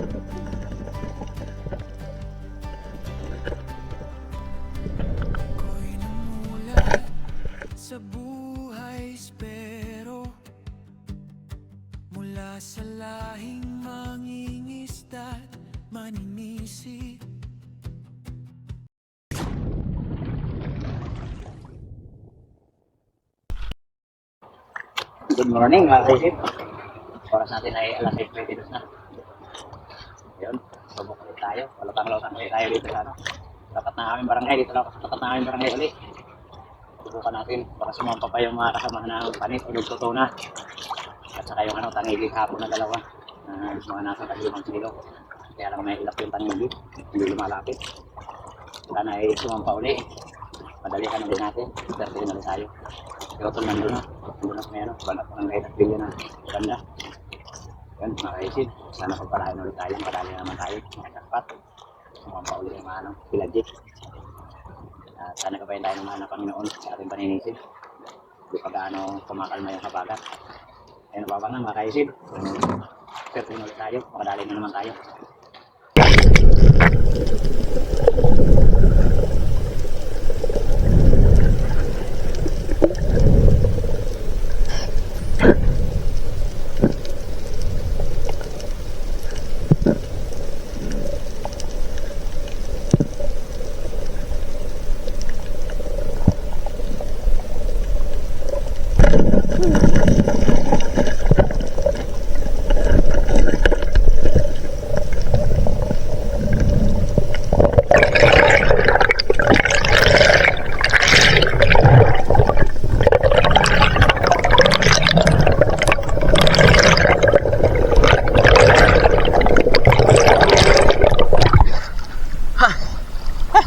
Ako'y namulat sa buhay espero, mula sa lahing mangingisda't maninisi. Good morning mga kaisip. Oras natin ay alas 8:22 na. Ayun, subok ulit tayo. Walutang-lutang ulit tayo dito sa tapat na aming barangay. Dito lang ako sa tapat na aming barangay ulit. Subukan natin para sumampa pa yung mga kasamahan ng panis o nagtutuna. At saka yung tangigig hapon na dalawa. Mga nasa 5 kilo. Kaya lang may ilap yung tangigig. Hindi lumalapit. Sana ay sumampa ulit. Padalihan ulit natin. Pertin ulit tayo. Pero ito nandun na. Nandun na sa may banat ng kahit at bilyo na ganda. Yan mga kaisip. Sana pagpalahin ulit tayo. Padali naman tayo. Mga kakpat. Sumampa ulit yung mga pilajik. Sana kabayan tayo ng mga Panginoon sa ating paninisip. Hindi pa gaano kumakalma yung habagat. Ayun pa na mga kaisip. Pertin ulit tayo. Makadali na naman tayo.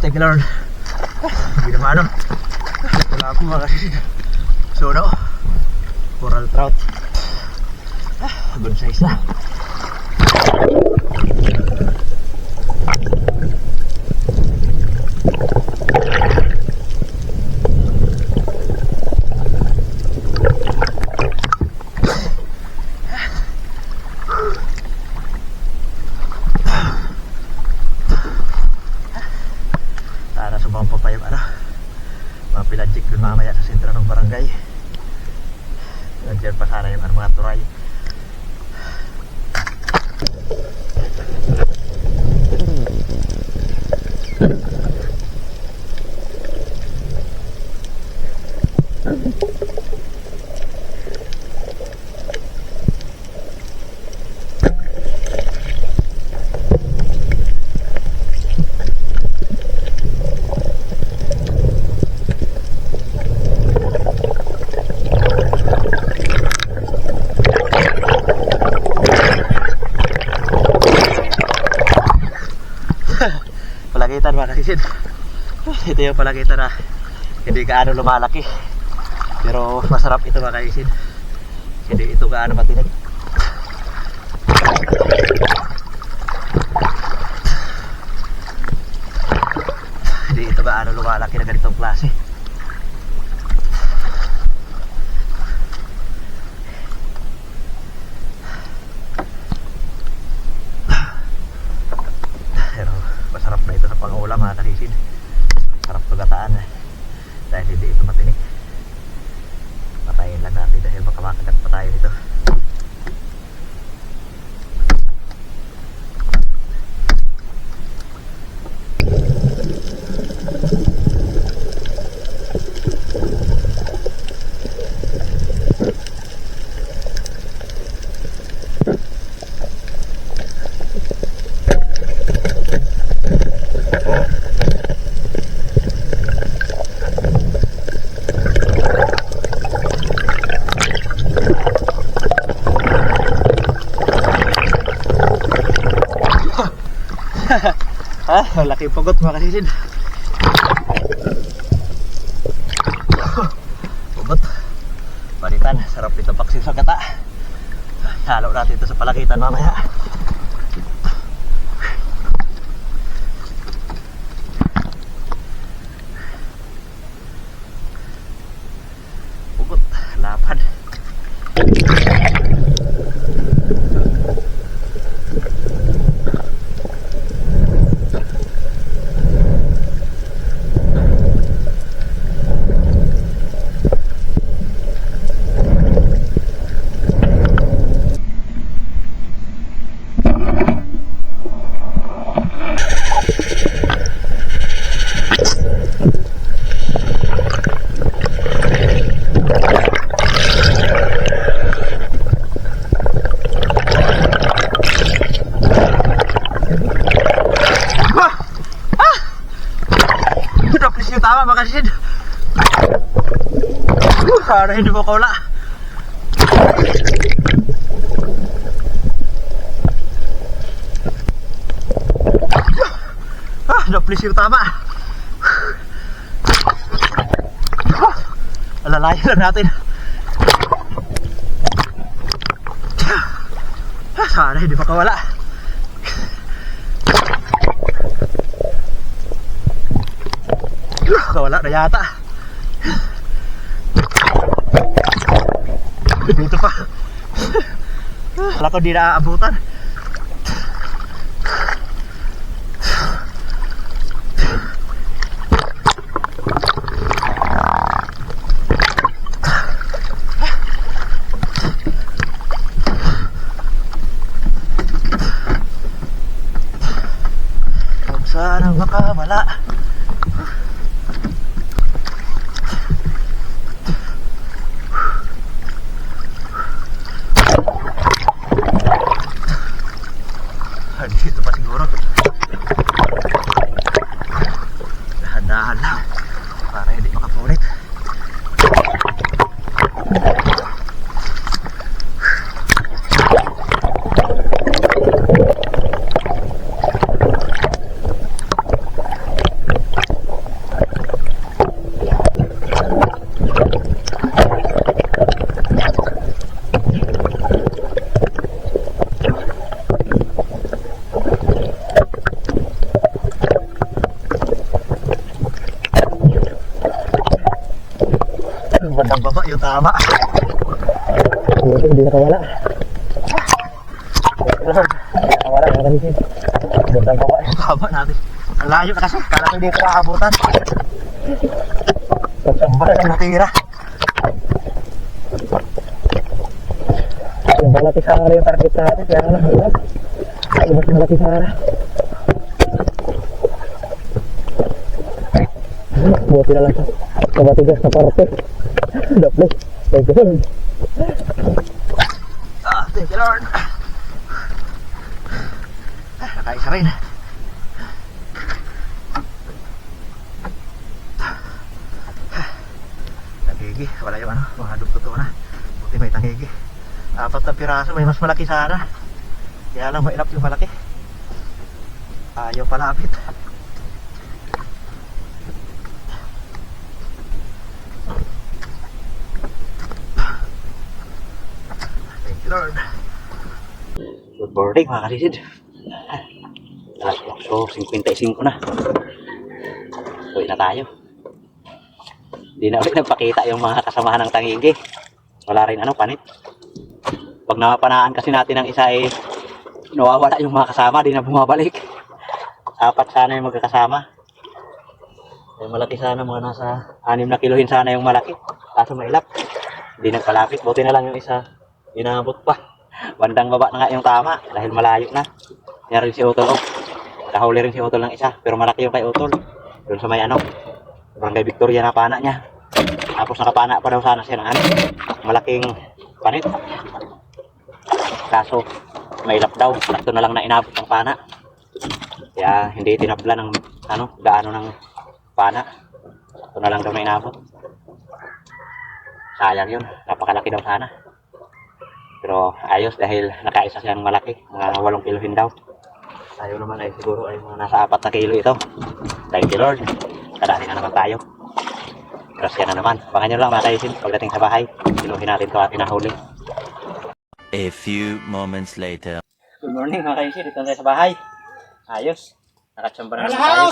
Thank you Lord. Hindi naman wala akong makasisid. Suno coral trout. Good size na. Sumampa pa yung mga pilanchik dun mamaya sa sentro ng barangay. Nandiyan pa sana yung mga turay. Palagitan mga kasisid. Ito yung palagitan na hindi gaano lumalaki, pero masarap ito mga kasisid. Hindi ito gaano matinik. Hindi ito gaano lumalaki na ganitong klase. Masarap na ito sa pang-ulam mga kasisid. Sarap tugataan dahil hindi ito matinik. Patayin lang natin dahil baka makagat pa tayo nito. Laki pugot mga kasisid. Pugot balitan, sarap ito paksin sa gata. Halo natin ito sa palagitan mamaya. Pugot, lapad. kalisid. Para hindi mo kaula. Na-please yung tama. Alalayan lang natin. Sana hindi makawala. Kawala na yata. Dito pa. Wala ko di naaabutan. Huwag sanang makawala. Dito pa siguro. Dahan-dahan lang para hindi makapulit. Bandang baba yung tama. Hindi nakawala. Nakawala na kami. Bandang baba yung tama natin. Ang layo na kasi. Kala ko hindi ko nakakabutan. Sambal na natira. Yung malaki sana yung target natin. Kaya lang. Mas malaki sana. Buti na lang sa matigas na parte. Dapat. Thank you, Lord. Thank you, Lord. Nakaisa rin. Tangigi. Wala yung ano. Mga dugto na. Buti may tangigi. 4 na piraso. May mas malaki sana. Kaya lang mailap yung malaki. Ayaw palapit. Lord. Good morning mga kalisid. Alas 8:55 na. Uwi na tayo. Hindi na ulit nagpakita yung mga kasamahan ng tangigi. Wala rin panit. Pag napanaan kasi natin ang isa ay nawawala yung mga kasama, di na bumabalik. 4 sana yung magkakasama. Yung malaki sana mga nasa 6 na kilohin sana yung malaki. Kaso mailap. Hindi nagpalapit. Buti na lang yung isa. Inabot pa. Bandang baba na nga yung tama dahil malayo na. Kaya rin si Utol. Nakahuli rin si Utol ng isa. Pero malaki yung kay Utol. Doon sa may Barangay Victoria na pana niya. Tapos nakapana pa daw sana siya ng malaking panit. Kaso may ilap daw. Sakto na lang na inabot ng pana. Kaya hindi tinabla ng gaano ng pana. Sakto na lang daw na inabot. Sayang yun. Napakalaki daw sana. Pero ayos dahil nakaisa siyang malaki, mga 8 kilohin daw. Tayo naman ay siguro ay mga nasa 4 na kilo ito. Thank you Lord. Kadali na naman tayo. Grasya na naman. Baka nyo lang mga kaisin, pagdating sa bahay, sinuhin natin ito ating nahuli. A few moments later. Good morning mga kaisin, dito tayo sa bahay. Ayos. Nakatsamba na naman tayo.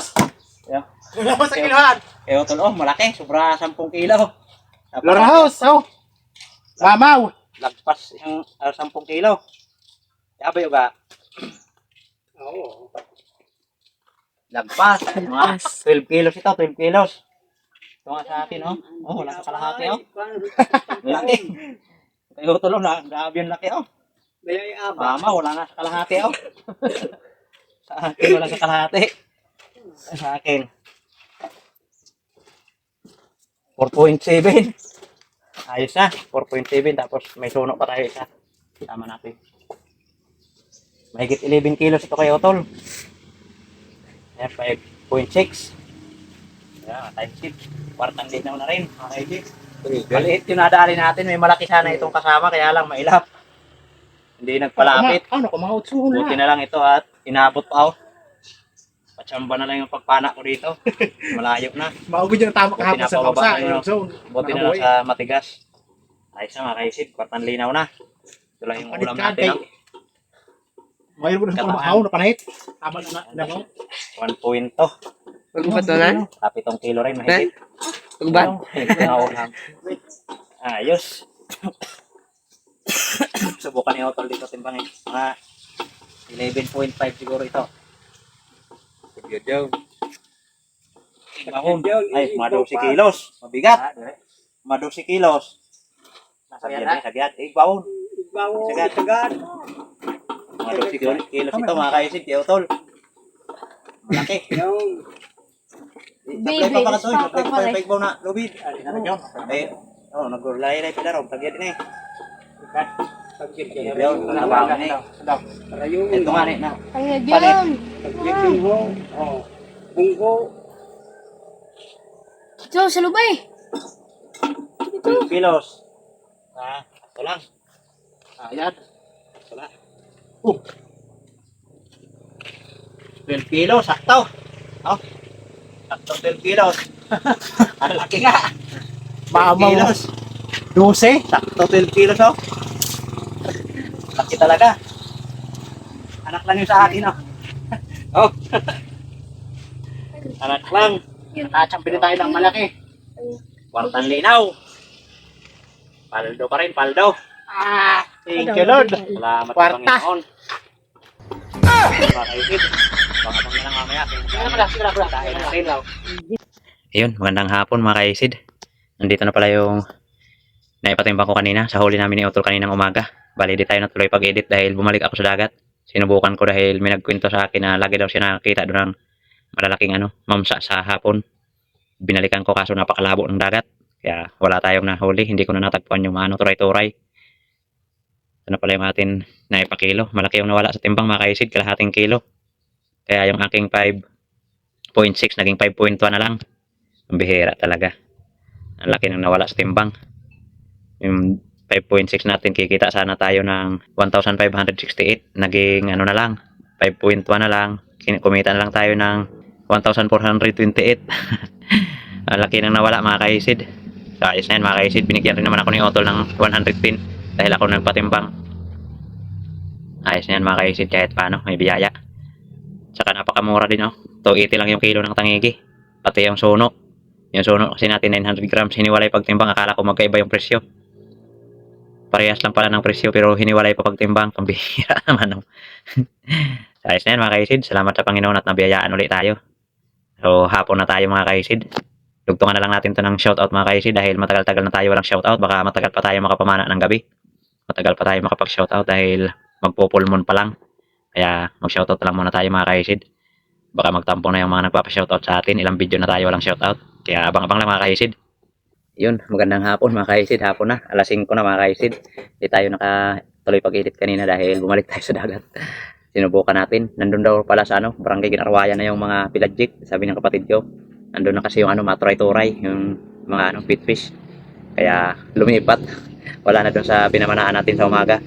Ayan. Wala sa kilohan. Utol, malaki. Sobra 10 kilo. Lord House, Mamaw. Lagpas yung 10 kilo. Sabi ba? Oo. Lagpas. Mga 12 kilos ito, 12 kilos. Ito nga sa atin, wala sa kalahati, Laki. Kayo tulong na, grabe yung laki, Mama, wala na sa kalahati, Sa akin, wala sa kalahati. Sa akin. 4.7. Ayos na, 4.7 tapos may suno pa tayo isa. Tama natin. Mahigit 11 kilos ito kay Otol. Ayan, 5.6. Yeah, time skip. Kwartang linaw na rin, mga kaisid. Maliit yung nadali natin. May malaki sana itong kasama, kaya lang mailap. Hindi nagpalapit. Ano ko, mga utsuhon Buti na lang ito at inabot pa ako. Patsamba na lang yung pagpana ko dito. Malayo na. Maugod yung tama Buti kahapon na sa pababa kamsa. na yun. Buti na lang sa matigas. Ayos na mga kaisid, kwartang linaw na. Ito lang yung ulam natin. No? Ngayon mo na sa pamahaw na panahit. Tama na mo. 1 point to. Magbuhat na na? Kapitong kilo rin mahigit. Magbuhat? Ayos. Subukan ni Otol dito timbangin. Mga 11.5 siguro ito. Ay, mga 12 kilos. Mabigat. Mga 12 kilos. Sagad. Bawon. Sagad. Mga 12 kilos ito mga kaisid. Kaya Otol. Malaki. Sablay pa ka katoy. Sablay pa yung paigbaw na lubid. Eh, nagulay-lay pala ron. Tagyan din eh. Ito nga rin na. Ay, yun! Ito, sa lubay! 12 kilos. Ito lang. Ayan. Ito lang. 12 kilos, sakto. Sakto 12 kilos. Ang laki nga. 12 kilos. 12? Sakto 12 kilos, oh. Laki talaga. Anak lang yung sa akin, oh. Anak lang. Nakachampi tayo ng malaki. Kwartang linaw. Paldo pa rin, paldo. Thank you, Lord. Salamat sa Kwarta. Panginoon. Mga kaisid. Pangatong na lang mamaya. Dahil natin. Ayun, magandang hapon mga kaisid. Nandito na pala yung naipatimbang ko kanina. Sa huli namin ni Otol kaninang umaga. Bali, di tayo natuloy pag-edit dahil bumalik ako sa dagat. Sinubukan ko dahil may nagkwento sa akin na lagi daw siya nakakita doon ng malalaking mamsa sa hapon. Binalikan ko kaso napakalabo ng dagat. Kaya wala tayong nahuli. Hindi ko na natagpuan yung turay-turay. Ito na pala yung atin na ipakilo. Malaki yung nawala sa timbang mga kaisid. Kalahating kilo. Kaya yung aking 5.6 naging 5.1 na lang. Ang bihira talaga. Ang laki ng nawala sa timbang. Yung 5.6 natin kikita sana tayo ng 1,568. Naging na lang. 5.1 na lang. Kumita na lang tayo ng 1,428. Ang laki ng nawala mga kaisid. So ayos na yan mga kaisid. Binigyan rin naman ako ni Otol ng 100 pin. Dahil ako nagpatimbang. Ayos na yan mga kaisid. Kahit paano may biyaya. Saka napakamura din 280 lang yung kilo ng tangigi. Pati yung suno. Yung suno kasi natin 900 grams. Hiniwalay pagtimbang. Akala ko magkaiba yung presyo. Parehas lang pala ng presyo pero hiniwalay pa pagtimbang. Pambihira naman. Ayos na yan mga kaisid. Salamat sa Panginoon at nabiyayaan ulit tayo. So hapon na tayo mga kaisid. Dugtungan na lang natin to ng shoutout mga kaisid dahil matagal-tagal na tayo walang shoutout. Baka matagal pa tayo makapamana ng gabi. Matagal pa tayo makapag-shoutout dahil magpupulmon pa lang. Kaya mag-shoutout na lang muna tayo mga kaisid. Baka magtampo na yung mga nagpapa-shoutout sa atin. Ilang video na tayo walang shoutout. Kaya abang-abang lang mga kaisid. Yun, magandang hapon mga kaisid. Hapon na, alas 5 na mga kaisid. Hindi tayo nakatuloy pag-edit kanina dahil bumalik tayo sa dagat. Sinubukan natin. Nandun daw pala sa barangay Ginarwayan na yung mga pelagic. Sabi ng kapatid ko. Nandun na kasi yung maturay-turay. Yung mga pitfish. Kaya lumipat. Wala na dun sa pinamanaan natin sa umaga.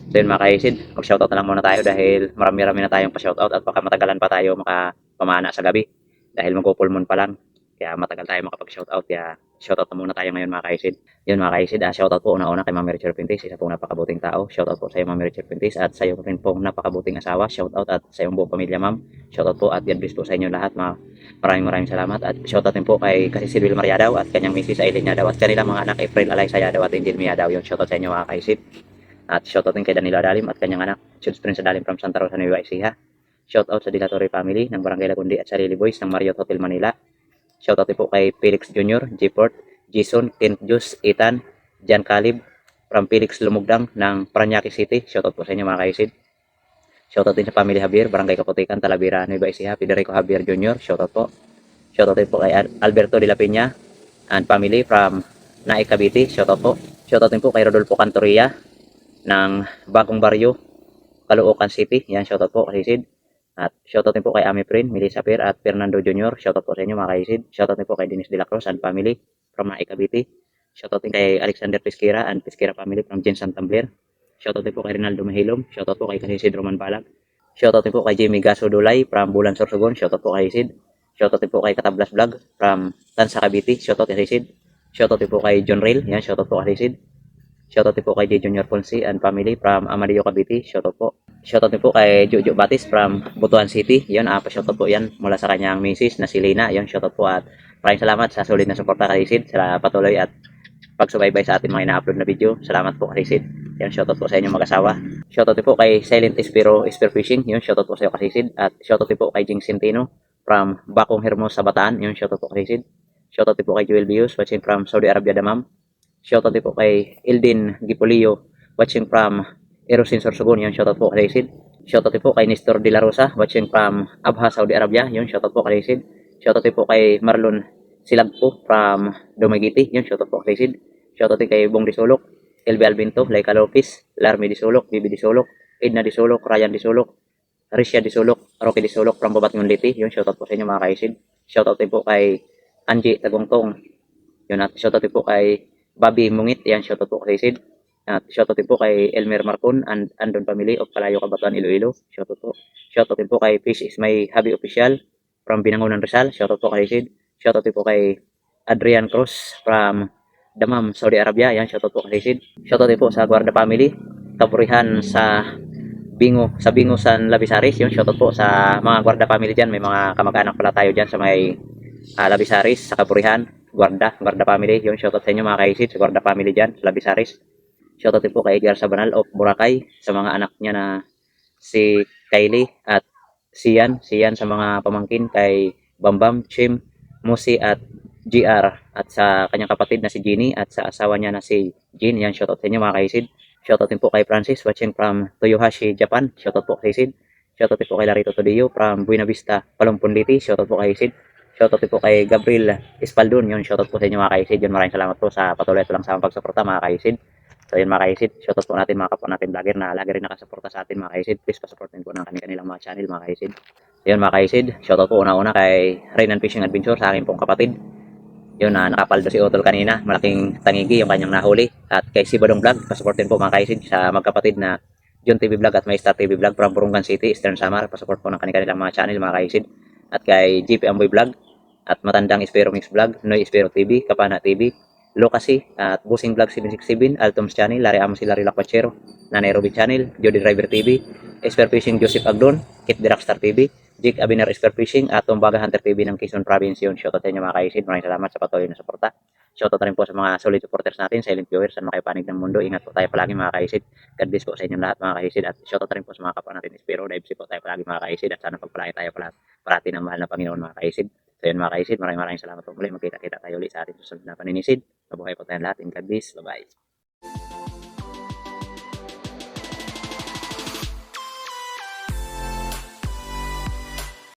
So yun mga kaisid. Mag-shoutout na lang muna tayo dahil marami-rami na tayong pa-shoutout. At baka matagalan pa tayo makapamana sa gabi. Dahil magpupulmon pa lang. Kaya matagal tayo makapag-shoutout. Kaya shoutout na muna tayo ngayon mga kaisid. Yun mga kaisid, shoutout po una-una kay Ma'am Richard Pintis, isa pong napakabuting tao. Shoutout po sa iyo Ma'am Richard Pintis at sa iyo rin pong napakabuting asawa. Shoutout at sa iyong buong pamilya Ma'am. Shoutout po at God bless po sa inyo lahat. Maraming salamat at shoutout din po kay kasi Silvil Mariadaw at kanyang misis Aileen Yadaw at kanila mga anak April Alaysa Yadaw at Angel Miyadaw. Yun shoutout sa inyo mga kaisid. At shoutout din kay Danilo Dalim at kanyang anak Judes Prince Dalim from Santa Rosa Nueva Ecija. Shoutout sa Dilatory family ng Barangay Lagundi at Sarili Boys ng Marriott Hotel Manila. Shoutout din po kay Felix Jr., Gport, Jason, Kent Jus, Ethan, Jan Calib, from Felix Lumugdang ng Paranaque City. Shoutout po sa inyo mga kaisid. Shoutout din sa Family Javier, Barangay Kaputikan, Talavera, Nueva Ecija, Federico Javier Jr. Shoutout po. Shoutout din po kay Alberto de la Peña and family from Naik Cavite. Shoutout po. Shoutout din po kay Rodolfo Cantoria ng Bagong Barrio, Caloocan City. Yan, shoutout po kaisid. At shoutout din po kay Ami Prin, Melissa Per at Fernando Jr. Shoutout po sa inyo mga kaisid. Shoutout din po kay Dennis De La Cruz and family from Mae Cavite. Shoutout din kay Alexander Pesquera and Pesquera family from Jensen Tumbler. Shoutout din po kay Rinaldo Mahilom. Shoutout po kay Kasisid Roman Balag. Shoutout din po kay Jimmy Gaso Dulay from Bulan Sorsogon. Shoutout po kay Sid. Shoutout din po kay Katablas Vlog from Tansa Cavite. Shoutout kay Sid. Shoutout din po kay John Rail. Yan, shoutout po kay Sid. Shoutout din po kay J. Junior Ponce and family from Amadeo Cavite. Shoutout po. Shoutout din po kay Jojo Batis from Butuan City. Yan, pa-shoutout po yan mula sa kanyang misis na si Lina. Yan, shoutout po at maraming salamat sa solid na suporta kay Sid sa patuloy at pagsubaybay sa ating mga ina-upload na video. Salamat po kay Sid. Yan, shoutout po sa inyong mag-asawa. Shoutout din po kay Silent Espiro Spearfishing. Yan, shoutout po sa iyo kay Sid. At shoutout din po kay Jing Centino from Bakong Hermos sa Bataan. Yan, shoutout po kay Sid. Shoutout din po kay Joel Bius watching from Saudi Arabia Damam. Shoutout din po kay Eldin Gipolio watching from Erosin Sorsogon. Yan, shoutout po kay Sid. Shoutout din po kay Nestor De La Rosa watching from Abha, Saudi Arabia. Yan, shoutout po kay Sid. Shoutout din po kay Marlon Silagpo from Dumaguete. Yan, shoutout po kay Sid. Shoutout din kay Bong Disolok, LB Albinto, Laika Lopez, Larmy Disolok, Bibi Disolok, Edna Disolok, Ryan Disolok, Risha Disolok, Rocky Disolok from Babat Ngunliti. Yun, shoutout po sa inyo mga kaisid. Shoutout din po kay Angie Tagongtong. Yun, at shoutout din po kay Bobby Mungit. Yan, shoutout po kay Sid. At shoutout din po kay Elmer Marcon and Andon Family of Palayo, Kabatuan, Iloilo. Shoutout po. Shoutout din po kay Fish is my hobby official from Binangonan Rizal. Shoutout po kay Sid. Shoutout din po kay Adrian Cruz from Damam, Saudi Arabia. Yan, shoutout po kay Sid. Shoutout din po sa Guarda Family, Kaburihan sa Bingo San Labisaris. Yun, shoutout po sa mga Guarda Family dyan. May mga kamag-anak pala tayo dyan sa may Labisaris, sa Kaburihan, Guarda Family. Yun, shoutout sa inyo mga kaisid sa Guarda Family dyan, sa Labisaris. Shoutout din po kay Edgar Sabanal of Boracay, sa mga anak niya na si Kylie at Sian sa mga pamangkin kay Bambam, Chim, Musi at GR, at sa kanyang kapatid na si Jeannie at sa asawa niya na si Jean. Yan, shoutout sa inyo mga kaisid. Shoutout din po kay Francis watching from Toyohashi, Japan. Shoutout po kay Sid. Shoutout din po kay Larito Todillo from Buena Vista, Palumpunliti. Shoutout po kay Sid. Shoutout din po kay Gabriel Espaldon. Yun, shoutout po sa inyo mga kaisid. Yun, maraming salamat po sa patuloy at walang sawang pagsuporta mga kaisid. So yun mga kaisid, shoutout po natin mga kapwa natin vlogger na lagi rin nakasuporta sa atin mga kaisid. Please pasuportin po ng kanilang mga channel mga kaisid. So yun mga kaisid, shoutout po una-una kay Rain and Fishing Adventure, sa akin pong kapatid. Yun, nakapaldo si Otol kanina, malaking tangigi yung kanyang nahuli. At kay Sibadong Vlog, pasuportin po mga kaisid sa magkapatid na John TV Vlog at Maystar TV Vlog from Burungan City, Eastern Samar. Pasupport po ng kanilang mga channel mga kaisid. At kay JP Amboy Vlog at Matandang Espero Mix Vlog, Noy Espero TV, Kapana TV, Lokasi at Busing Vlog 767, Altoms Channel, Larry Amos, Larry Lakwachero, Nanay Ruby Channel, Jody Driver TV, Esper Fishing Joseph Agdon, Kit Dirakstar TV, Jake Abiner Esper Fishing at Tumbaga Hunter TV ng Quezon Province. Yun, shoutout sa inyo mga kaisid. Maraming salamat sa patuloy na suporta. Shoutout rin po sa mga solid supporters natin, silent viewers at makipanig ng mundo. Ingat po tayo palagi mga kaisid. God bless po sa inyong lahat mga kaisid. At shoutout rin po sa mga kapwa natin Espero. Dive po tayo palagi mga kaisid. At sana pagpalaki tayo parati ng mahal na Panginoon mga kaisid. So yun mga kaisid, maraming salamat po muli. Magkita-kita tayo ulit sa ating susunod na paninisid. Mabuhay po tayong lahat. And God bless. Bye-bye.